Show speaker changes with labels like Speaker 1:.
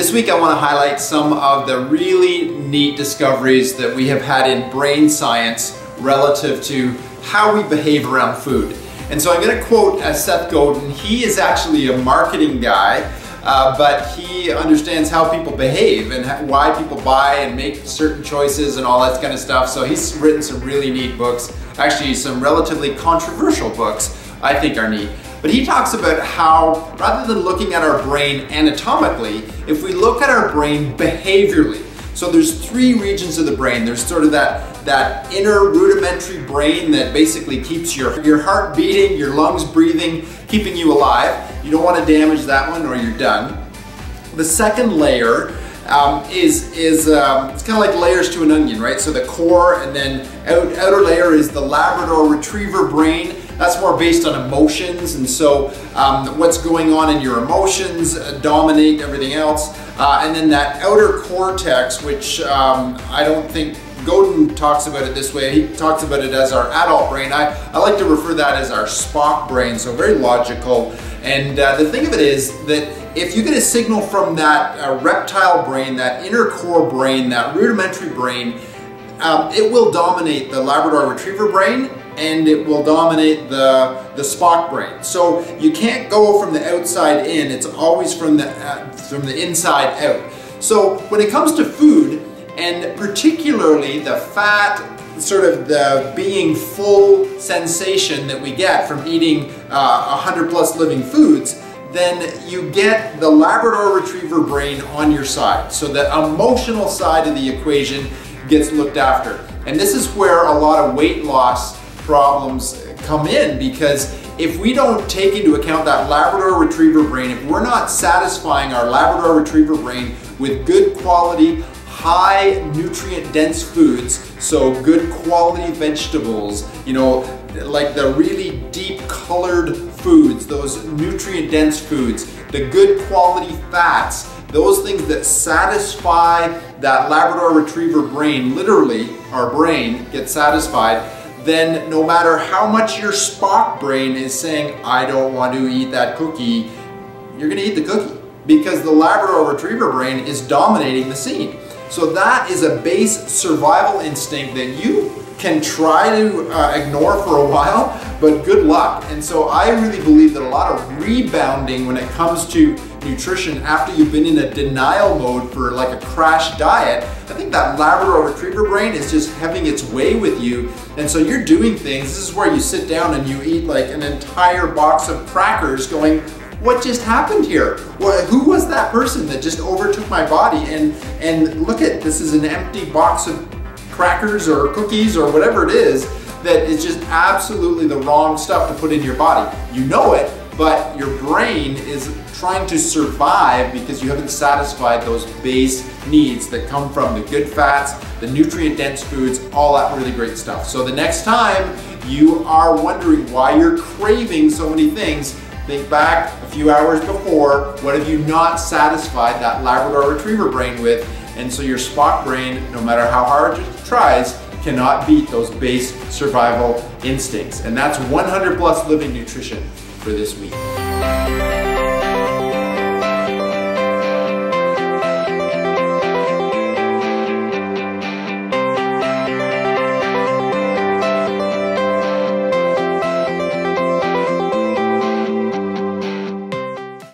Speaker 1: This week I want to highlight some of the really neat discoveries that we have had in brain science relative to how we behave around food. And so I'm going to quote Seth Godin. He is actually a marketing guy, but he understands how people behave and why people buy and make certain choices and all that kind of stuff. So he's written some really neat books, actually some relatively controversial books I think are neat. But he talks about how, rather than looking at our brain anatomically, if we look at our brain behaviorally, so there's three regions of the brain. There's sort of that inner rudimentary brain that basically keeps your heart beating, your lungs breathing, keeping you alive. You don't want to damage that one or you're done. The second layer is it's kind of like layers to an onion, right? So the core and then outer layer is the Labrador Retriever Brain. That's more based on emotions, and so what's going on in your emotions dominate everything else. And then that outer cortex, which I don't think Godin talks about it this way. He talks about it as our adult brain. I like to refer that as our Spock brain, so very logical. And the thing of it is that if you get a signal from that reptile brain, that inner core brain, that rudimentary brain, it will dominate the Labrador Retriever Brain, and it will dominate the Spock brain. So you can't go from the outside in, it's always from the inside out. So when it comes to food, and particularly the fat, sort of the being full sensation that we get from eating 100 plus living foods, then you get the Labrador Retriever Brain on your side. So the emotional side of the equation gets looked after. And this is where a lot of weight loss problems come in, because if we don't take into account that Labrador Retriever Brain, if we're not satisfying our Labrador Retriever Brain with good quality, high nutrient dense foods, so good quality vegetables, you know, like the really deep colored foods, those nutrient dense foods, the good quality fats, those things that satisfy that Labrador Retriever Brain, literally our brain gets satisfied, then no matter how much your Spock brain is saying, I don't want to eat that cookie, you're gonna eat the cookie, because the Labrador Retriever Brain is dominating the scene. So that is a base survival instinct that you can try to ignore for a while, but good luck. And so I really believe that a lot of rebounding when it comes to nutrition after you've been in a denial mode for like a crash diet, I think that Labrador Retriever Brain is just having its way with you. And so you're doing things, this is where you sit down and you eat like an entire box of crackers going, what just happened here? Well, who was that person that just overtook my body? And look at, this is an empty box of crackers or cookies or whatever it is that is just absolutely the wrong stuff to put in your body. You know it, but your brain is trying to survive because you haven't satisfied those base needs that come from the good fats, the nutrient dense foods, all that really great stuff. So the next time you are wondering why you're craving so many things, think back a few hours before, what have you not satisfied that Labrador Retriever Brain with? And so your Spock brain, no matter how hard it tries, cannot beat those base survival instincts. And that's 100 plus living nutrition for this week.